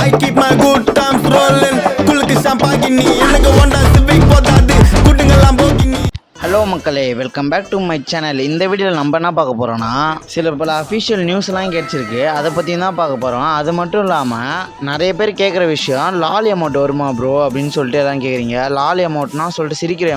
I keep my good times rolling. குளுக்கு ஷாம்பாகினி எனக்கு Honda Civic போதாது குட்டுங்கெல்லாம் போகினி. ஹலோ மக்களே, welcome back to my channel. இந்த வீடியோவில் நம்ம என்ன பார்க்க போகிறோன்னா, சில பல அஃபிஷியல் நியூஸ்லாம் கிடச்சிருக்கு, அதை பற்றி தான் பார்க்க போகிறோம். அது மட்டும் இல்லாமல் நிறைய பேர் கேட்குற விஷயம், லாலி அமௌண்ட் வருமா ப்ரோ அப்படின்னு சொல்லிட்டு எல்லாம் கேட்குறீங்க. லாலி அமௌண்ட்னா சொல்லிட்டு சிரிக்கிற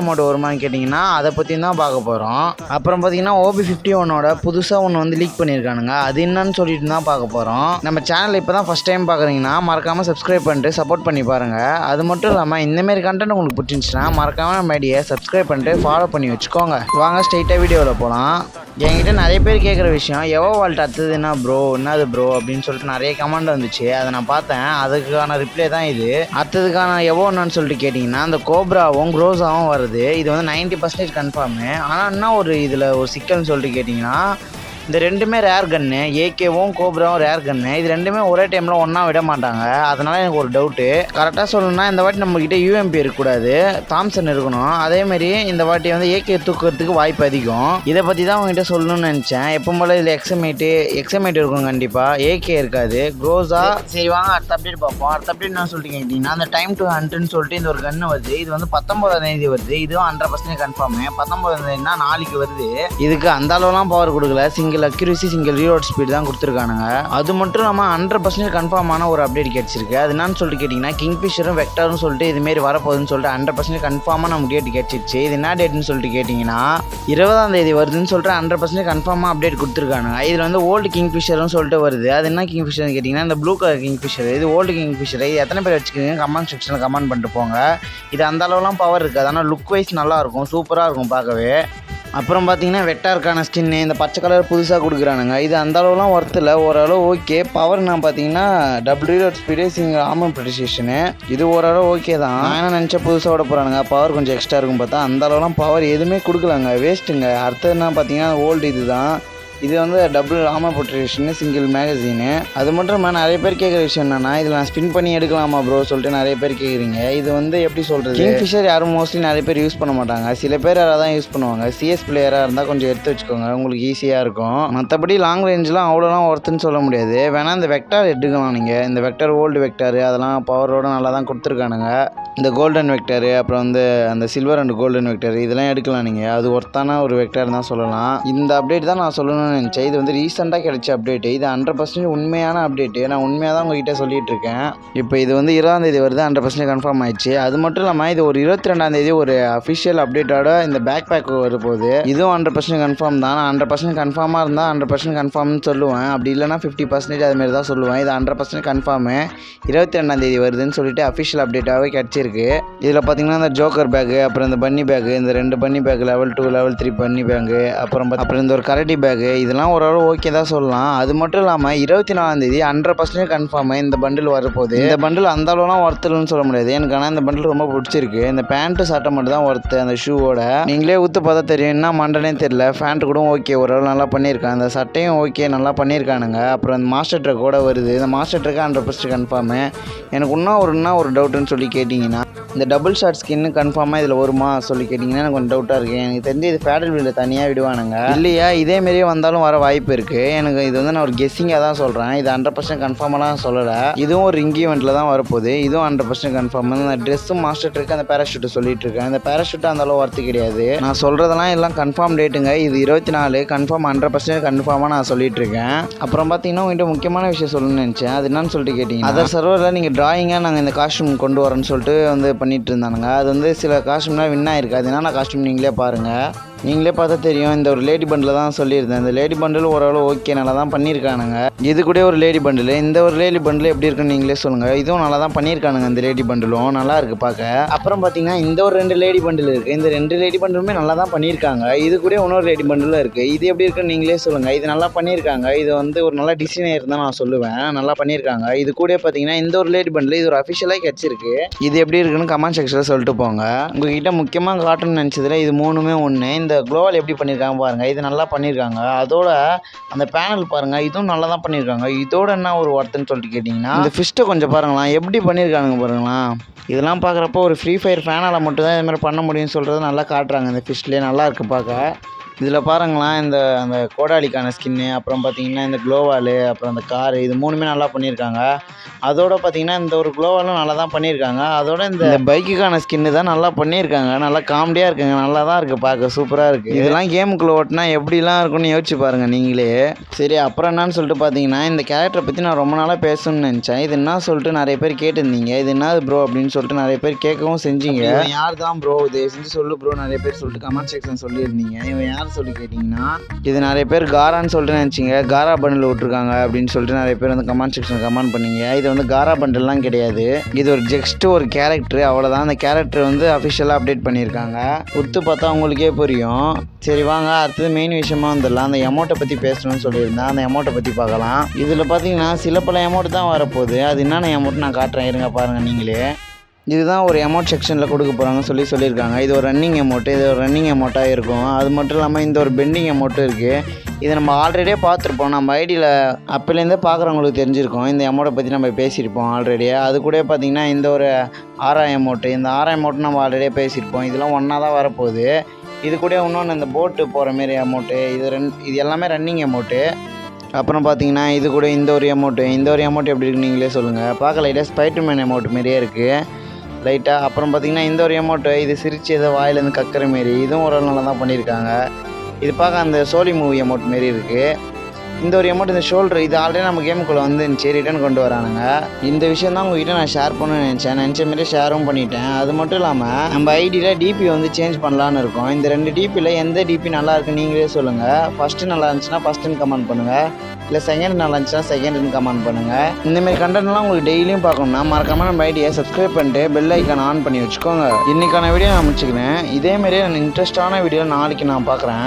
அமௌண்ட் வருமானு கேட்டிங்கன்னா அதை பற்றி தான் பார்க்க போகிறோம். அப்புறம் பார்த்தீங்கன்னா OB51 புதுசாக ஒன்று வந்து லீக் பண்ணியிருக்கானுங்க, அது என்னன்னு சொல்லிட்டு தான் பார்க்க போகிறோம். நம்ம சேனல் இப்போ தான் ஃபஸ்ட் டைம் பார்க்குறீங்கன்னா மறக்காமல் சப்ஸ்கிரைப் பண்ணிட்டு சப்போர்ட் பண்ணி பாருங்கள். அது மட்டும் இல்லாமல் இந்தமாரி கண்டென்ட் உங்களுக்கு பிடிச்சிருந்துச்சுன்னா மறக்காமல் நம்ம ஐடியை சப்ஸ்கிரைப் பண்ணிட்டு ஃபாலோ பண்ணி வச்சுக்கோங்க. வாங்க ஸ்ட்ரைட்டாக வீடியோவில் போகலாம். என்கிட்ட நிறைய பேர் கேட்குற விஷயம், எவோ வால்ட் அடுத்தது என்ன ப்ரோ, என்னது ப்ரோ அப்படின்னு சொல்லிட்டு நிறைய கமெண்ட் வந்துச்சு. அதை நான் பார்த்தேன், அதுக்கான ரிப்ளை தான் இது. அடுத்ததுக்கான எவோ என்னன்னு சொல்லிட்டு கேட்டிங்கன்னா, அந்த கோப்ராவும் க்ரோஸாவும் வருது. இது வந்து 90% கன்ஃபார்மு. ஆனால் என்ன ஒரு இதில் ஒரு சிக்கல்னு சொல்லிட்டு கேட்டிங்கன்னா, இந்த ரெண்டுமே ரேர் கன்னு, ஏகேவும் கோப்ராவும் ரேர் கன்னு. இது ரெண்டுமே ஒரே டைமில் ஒன்றா விட மாட்டாங்க. அதனால் எனக்கு ஒரு டவுட்டு. கரெக்டாக சொல்லணும்னா இந்த வாட்டி நம்மக்கிட்ட UMP இருக்கக்கூடாது, தாம்சன் இருக்கணும். அதேமாரி இந்த வாட்டி வந்து ஏகே தூக்கிறதுக்கு வாய்ப்பு அதிகம். இதை பற்றி தான் உங்ககிட்ட சொல்லணும்னு நினச்சேன். எப்பவும் போல் இதில் எக்ஸமேட் இருக்கும் கண்டிப்பாக, ஏகே இருக்காது. க்ரோஸா சரி வாங்க அடுத்த அப்டேட் பார்ப்போம். அடுத்த அப்டேட் என்ன சொல்லிட்டு கேட்டிங்கன்னா, அந்த டைம் டு ஹண்ட்னு சொல்லிட்டு இந்த ஒரு கன்று வருது. இது வந்து 19ஆம் வருது. இதுவும் 100% கன்ஃபார்மு. 19ஆம் நாளைக்கு வருது. இதுக்கு அந்த அளவுலாம் பவர் கொடுக்கல, single accuracy single reload speed தான் கொடுத்துருக்கானுங்க. அது மட்டும் இல்லாமல் 100% கன்ஃபார்மான ஒரு அப்டேட் கிடச்சிருக்கு. அது என்னன்னு சொல்லிட்டு கேட்டிங்கன்னா, கிங்ஃபிஷரும் வெக்டரும் சொல்லிட்டு இதுமாரி வரப்போகுதுன்னு சொல்லிட்டு 100% கன்ஃபார்மாக நம்ம டேட் கிடச்சிருச்சு. இது என்ன டேட்னு சொல்லிட்டு கேட்டிங்கன்னா 20ஆம் வருதுன்னு சொல்லிட்டு 100% கன்ஃபார்மாக அப்டேட் கொடுத்துருக்கானுங்க. இதில் வந்து ஓல்டு கிங்ஃபிஷர்னு சொல்லிட்டு வருது. அது என்ன கிங்ஃபிஷர்னு கேட்டிங்கன்னா, இந்த ப்ளூ கலர் கிங்ஃபிஷர். இது ஓல்டு கிங்ஃபிஷர். இது எத்தனை பேர் வச்சுக்கோங்க கமெண்ட் செக்ஷனில் கமெண்ட் பண்ணிட்டு போங்க. இது அந்த அளவுலாம் பவர் இருக்காது, ஆனால் லுக் வைஸ் நல்லாயிருக்கும், சூப்பராக இருக்கும் பார்க்கவே. அப்புறம் பார்த்தீங்கன்னா வெக்டாருக்கான ஸ்கின்னு இந்த பச்சை கலர் புதுசாக கொடுக்குறானுங்க. இது அந்த அளவுலாம் ஒர்த்தில் ஓரளவு ஓகே. பவர் நான் பார்த்தீங்கன்னா double reload speed single armour protection, இது ஓரளவு ஓகே தான். நான் என்ன நினச்சா புதுசாக விட போகிறானுங்க, பவர் கொஞ்சம் எக்ஸ்ட்ரா இருக்கும் பார்த்தா அந்த அளவுலாம் பவர் எதுவுமே கொடுக்கலாங்க, வேஸ்ட்டுங்க. அடுத்ததுன்னா பார்த்தீங்கன்னா ஓல்டு இது தான். இது வந்து டபுள் ஆர்மர் ப்ரொடெக்ஷனு சிங்கிள் மேகசீனு. அது மட்டும் இல்லாமல் நிறைய பேர் கேட்குற விஷயம் என்னென்னா, இதில் நான் ஸ்பின் பண்ணி எடுக்கலாமா ப்ரோ சொல்லிட்டு நிறைய பேர் கேட்குறீங்க. இது வந்து எப்படி சொல்கிறது, கிங்ஃபிஷர் யாரும் மோஸ்ட்லி நிறைய பேர் யூஸ் பண்ண மாட்டாங்க, சில பேர் யாராவது தான் யூஸ் பண்ணுவாங்க. CS பிளேயராக இருந்தால் கொஞ்சம் எடுத்து வச்சுக்கோங்க, உங்களுக்கு ஈஸியாக இருக்கும். மற்றபடி லாங் ரேஞ்செலாம் அவ்வளோலாம் ஒர்த்துன்னு சொல்ல முடியாது. வேணால் இந்த வெக்டார் எடுக்கலாம் நீங்கள். இந்த வெக்டார் ஓல்டு வெக்டார் அதெல்லாம் பவரோடு நல்லா தான் கொடுத்துருக்கானுங்க. இந்த கோல்டன் வெக்டார், அப்புறம் வந்து அந்த சில்வர் அண்ட் கோல்டன் வெக்டார் இதெல்லாம் எடுக்கலாம் நீங்கள். அது ஒர்த்தான ஒரு வெக்டார் தான் சொல்லலாம். இந்த அப்டேட் தான் நான் சொல்லணும்னு நினச்சேன். இது வந்து ரீசெண்டாக கிடைச்ச அப்டேட்டு. இது 100% உண்மையான அப்டேட்டு. நான் உண்மையாக தான் உங்ககிட்ட சொல்லிட்டு இருக்கேன். இப்போ இது வந்து 20ஆம் வருது, 100% கன்ஃபார்ம் ஆயிடுச்சு. அது மட்டும் இல்லாமல் இது ஒரு 22ஆம் ஒரு அஃபிஷியல் அப்டேட்டோட இந்த பேக் பேக் வரப்போகுது. இதுவும் 100% கன்ஃபார்ம் தான். நான் 100% கன்ஃபார்மாக இருந்தால் 100% கன்ஃபார்ம்னு சொல்லுவேன், அப்படி இல்லைனா 50% அதுமாரி தான் சொல்லுவேன். இது 100% கன்ஃபார்மு 22ஆம் வருதுன்னு சொல்லிட்டு அஃபிஷியல் அப்டேட்டாகவே கிடச்சிருக்கு. இதில் பார்த்தீங்கன்னா இந்த ஜோக்கர் பேக்கு, அப்புறம் இந்த பன்னி பேக்கு, இந்த 2 பன்னி பேக் லெவல் 2 லெவல் 3 பன்னி பேக்கு, அப்புறம் இந்த ஒரு கரடி பேக்கு, இதெல்லாம் ஓரளவு ஓகே தான் சொல்லலாம். அது மட்டும் இல்லாமல் 24ஆம் 100% கன்ஃபார்மு இந்த பண்டில் வரப்போகுது. இந்த பண்டில் அந்த அளவுலாம் ஒர்த்துலன்னு சொல்ல முடியாது எனக்கு, ஆனால் இந்த பண்டில் ரொம்ப பிடிச்சிருக்கு. இந்த பேண்ட்டு சட்டை மட்டும் தான் ஒர்த்து, அந்த ஷூவோட நீங்களே ஊற்று பார்த்தா தெரியும், என்ன மண்டனே தெரியல. பேண்ட்டு கூட ஓகே, ஓரளவு நல்லா பண்ணியிருக்காங்க. அந்த சட்டையும் ஓகே, நல்லா பண்ணியிருக்கானுங்க. அப்புறம் இந்த மாஸ்டர் ட்ரக் கூட வருது. இந்த மாஸ்டர் ட்ரக்கு 100% கன்ஃபார்மு. எனக்கு இன்னும் ஒரு டவுட்டுன்னு சொல்லி கேட்டிங்கன்னா, இந்த டபுள் ஷார்ட் ஸ்கின்னு கன்ஃபார்மாக இதில் வருமா சொல்லி கேட்டிங்கன்னா எனக்கு கொஞ்சம் டவுட்டாக இருக்குது. எனக்கு தெரிஞ்சு இது ஃபேடல் வீலில் தனியாக விடுவானுங்க, இல்லையா இதேமாரியே வந்தாலும் வர வாய்ப்பு இருக்குது. எனக்கு இது வந்து நான் ஒரு கெஸ்ஸிங்காக தான் சொல்கிறேன். இது 100% கன்ஃபார்மெலாம் சொல்லலை. இதுவும் ஒரு ரிங் ஈவெண்ட்டில் தான் வரப்போகுது. இதுவும் 100% கன்ஃபார்ம். அந்த ட்ரெஸ்ஸும் மாஸ்டர் ட்ரக்கு அந்த பேராஷூட்டு சொல்லிட்டு இருக்கேன். இந்த பேராஷூட்டு அந்த அளவு ஒர்த்து கிடையாது. நான் சொல்கிறதெல்லாம் எல்லாம் கன்ஃபார்ம் டேட்டுங்க. இது 24 கன்ஃபார்ம், 100% கன்ஃபார்மாக நான் சொல்லிட்டு இருக்கேன். அப்புறம் பார்த்தீங்கன்னா உங்கள்கிட்ட முக்கியமான விஷயம் சொல்லணும்னு நினச்சேன். அது என்னன்னு சொல்லிட்டு கேட்டிங்கன்னா, அதர் சர்வரில் நீங்கள் டிராயிங்காக நாங்கள் இந்த காஸ்டியூம் கொண்டு வரோன்னு சொல்லிட்டு வந்து பண்ணிட்டு இருந்தானுங்க. அது வந்து சில காஸ்டியூம்லாம் வின் ஆயிருக்கு. அது என்னென்ன காஸ்டியூம் நீங்களே பாருங்கள், நீங்களே பார்த்தா தெரியும். இந்த ஒரு லேடி பண்டில் தான் சொல்லியிருந்தேன். இந்த லேடி பண்டில் ஓரளவு ஓகே, நல்லா தான் பண்ணியிருக்கானுங்க. இது கூட ஒரு லேடி பண்டில், இந்த ஒரு லேடி பண்டில் எப்படி இருக்குன்னு நீங்களே சொல்லுங்கள். இதுவும் நல்லா தான் பண்ணியிருக்கானுங்க. இந்த லேடி பண்டிலும் நல்லா இருக்குது பார்க்க. அப்புறம் பார்த்தீங்கன்னா இந்த ஒரு 2 லேடி பண்டில் இருக்குது. இந்த 2 லேடி பண்டிலுமே நல்லா தான் பண்ணியிருக்காங்க. இது கூட இன்னொரு லேடி பண்டிலும் இருக்குது. இது எப்படி இருக்குன்னு நீங்களே சொல்லுங்கள். இது நல்லா பண்ணியிருக்காங்க. இது வந்து ஒரு நல்ல டிசைனர் தான் நான் சொல்லுவேன், நல்லா பண்ணியிருக்காங்க. இது கூட பார்த்தீங்கன்னா இந்த ஒரு லேடி பண்டில் இது ஒரு அஃபிஷியலாக கிடச்சிருக்கு. இது எப்படி இருக்குன்னு கமெண்ட் செக்ஷனில் சொல்லிட்டு போங்க. உங்ககிட்ட முக்கியமாக காட்டணும்னு நினச்சதில் இது 3மே ஒன்று. இந்த க்ளோவால் எப்படி பண்ணியிருக்காங்க பாருங்கள், இது நல்லா பண்ணியிருக்காங்க. அதோட அந்த பேனல் பாருங்கள், இதுவும் நல்லா தான் பண்ணியிருக்காங்க. இதோட என்ன ஒரு ஒர்த்துன்னு சொல்லிட்டு கேட்டிங்கன்னா, இந்த ஃபிஸ்ட்டை கொஞ்சம் பாருங்களாம், எப்படி பண்ணியிருக்கானுங்க பாருங்களேன். இதெல்லாம் பார்க்குறப்போ ஒரு ஃப்ரீ ஃபயர் ஃபேனால் மட்டும் தான் இதுமாதிரி பண்ண முடியும்னு சொல்கிறது நல்லா காட்டுறாங்க. இந்த ஃபிஷ்லேயே நல்லா இருக்குது பார்க்க. இதில் பாருங்களேன், அந்த கோடாலிக்கான ஸ்கின்னு, அப்புறம் பார்த்தீங்கன்னா இந்த க்ளோவாலு, அப்புறம் அந்த காரு, இது 3மே நல்லா பண்ணியிருக்காங்க. அதோட பார்த்தீங்கன்னா இந்த ஒரு க்ளோவாலும் நல்லா தான் பண்ணியிருக்காங்க. அதோட இந்த பைக்குக்கான ஸ்கின்னு தான் நல்லா பண்ணியிருக்காங்க. நல்லா காமெடியாக இருக்குங்க. நல்லா தான் இருக்குது, பார்க்க சூப்பராக இருக்குது. இதெல்லாம் கேமுக்குள்ளே ஓட்டினா எப்படிலாம் இருக்குன்னு யோசிச்சு பாருங்கள் நீங்களே. சரி, அப்புறம் என்னன்னு சொல்லிட்டு பார்த்தீங்கன்னா, இந்த கேரக்டரை பற்றி நான் ரொம்ப நாளாக பேசணும்னு நினச்சேன். இது என்ன சொல்லிட்டு நிறைய பேர் கேட்டிருந்தீங்க. இது என்னது ப்ரோ அப்படின்னு சொல்லிட்டு நிறைய பேர் கேட்கவும் செஞ்சீங்க. இவன் யார் தான் ப்ரோ, இது செஞ்சு சொல்லு ப்ரோ, நிறைய பேர் சொல்லிட்டு கமெண்ட் செக்ஷன் சொல்லியிருந்தீங்க. இவன் யார் சொல்லி கேட்டிங்கன்னா, இது நிறைய பேர் காரான்னு சொல்லிட்டு நினச்சிங்க. காரா பண்டில் விட்ருக்காங்க அப்படின்னு சொல்லிட்டு நிறைய பேர் வந்து கமெண்ட் செக்ஷன் கமெண்ட் பண்ணீங்க. இது வந்து காரா பண்டில்லாம் கிடையாது. இது ஒரு ஜஸ்ட் ஒரு கேரக்டர், அவ்வளோதான். அந்த கேரக்டர் வந்து அஃபிஷியலாக அப்டேட் பண்ணியிருக்காங்க. உத்து பார்த்தா உங்களுக்கே புரியும். சரி வாங்க, அடுத்தது மெயின் விஷயமா வந்துடலாம். அந்த எமௌண்ட்டை பற்றி பேசணும்னு சொல்லியிருந்தேன். அந்த எமௌண்ட்டை பற்றி பார்க்கலாம். இதில் பார்த்தீங்கன்னா சில பல எமௌண்ட் தான் வரப்போகுது. அது என்னென்ன எமௌண்ட் நான் காட்டுறேன், இருங்க பாருங்கள் நீங்களே. இதுதான் ஒரு எமௌண்ட் செக்ஷனில் கொடுக்க போகிறாங்கன்னு சொல்லியிருக்காங்க. இது ஒரு ரன்னிங் எமௌண்ட்டு, இது ஒரு ரன்னிங் எமௌண்ட்டாக இருக்கும். அது மட்டும் இல்லாமல் இந்த ஒரு பெண்டிங் எமௌண்ட்டும் இருக்குது. இதை நம்ம ஆல்ரெடியே பார்த்துருப்போம். நம்ம ஐடியில் அப்போலேருந்தே பார்க்குறவங்களுக்கு தெரிஞ்சிருக்கோம். இந்த எமௌண்ட்டை பற்றி நம்ம பேசியிருப்போம் ஆல்ரெடியே. அது கூட பார்த்திங்கன்னா இந்த ஒரு 6000 எமௌண்ட்டு, இந்த 6000 எமௌண்ட்டு நம்ம ஆல்ரெடியே பேசியிருப்போம். இதெல்லாம் ஒன்றா தான் வரப்போகுது. இது கூட இன்னொன்று இந்த போட்டு போகிற மாரி எமௌண்ட்டு, இது எல்லாமே ரன்னிங் எமௌண்ட்டு. அப்புறம் பார்த்தீங்கன்னா இது கூட இந்த ஒரு எமௌண்ட் எப்படி இருக்குன்னு நீங்களே சொல்லுங்கள். பார்க்க லைட்டாக ஸ்பைடர்மேன் எமௌண்ட் மாரியே இருக்குது லைட்டாக. அப்புறம் பார்த்தீங்கன்னா இந்த ஒரு எமௌண்ட்டு, இது சிரிச்சு ஏதோ வாயிலேருந்து கக்கிற மாரி, இதுவும் ஒரு நல்லா தான் பண்ணியிருக்காங்க. இது பார்க்க அந்த சோலி மூவி எமௌண்ட் மாரி இருக்குது. இந்த ஒரு எமௌண்ட், இந்த ஷோல்டர், இது ஆல்ரெடி நம்ம கேமுக்குள்ளே வந்து ரிட்டர்ன் கொண்டு வரானுங்க. இந்த விஷயம் தான் உங்ககிட்ட நான் ஷேர் பண்ணணும்னு நினச்ச மாரி ஷேரும் பண்ணிட்டேன். அது மட்டும் இல்லாமல் நம்ம ஐடியில் டிபி வந்து சேஞ்ச் பண்ணலான்னு இருக்கோம். இந்த 2 டிபியில் எந்த டிபி நல்லா இருக்குன்னு நீங்களே சொல்லுங்கள். ஃபஸ்ட்டு நல்லா இருந்துச்சுன்னா ஃபஸ்ட்டுன்னு கமெண்ட் பண்ணுங்கள், இல்லை செகண்ட் நல்லா இருந்துச்சுன்னா செகண்டுன்னு கமெண்ட் பண்ணுங்கள். இந்தமாரி கண்டென்ட்லாம் உங்களுக்கு டெய்லியும் பார்க்கணும்னா மறக்காமல் நம்ம ஐடியை சப்ஸ்கிரைப் பண்ணிட்டு பெல் ஐக்கான் ஆன் பண்ணி வச்சுக்கோங்க. இன்றைக்கான வீடியோ நான் முடிச்சுக்கிறேன். இதேமாரி நான் இன்ட்ரெஸ்டான வீடியோ நாளைக்கு நான் பார்க்குறேன்.